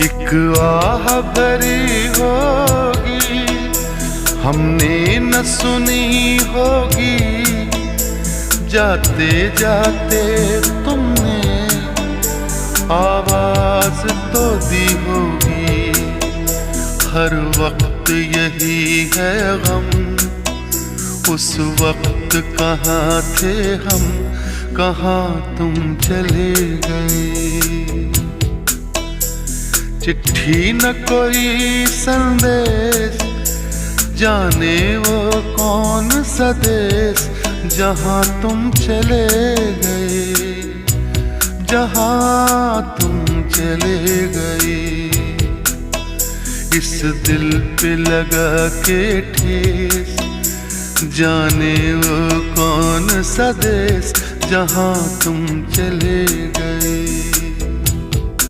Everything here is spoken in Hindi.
एक आह भरी होगी हमने न सुनी होगी, जाते जाते तुमने आवाज तो दी होगी। हर वक्त यही है गम, उस वक्त कहाँ थे हम, कहाँ तुम चले गए। चिट्ठी न कोई संदेश, जाने वो कौन सा देश, जहाँ तुम चले गए, जहाँ तुम चले गए। इस दिल पे लगा के ठेस, जाने वो कौन सा देश, जहाँ तुम चले गए।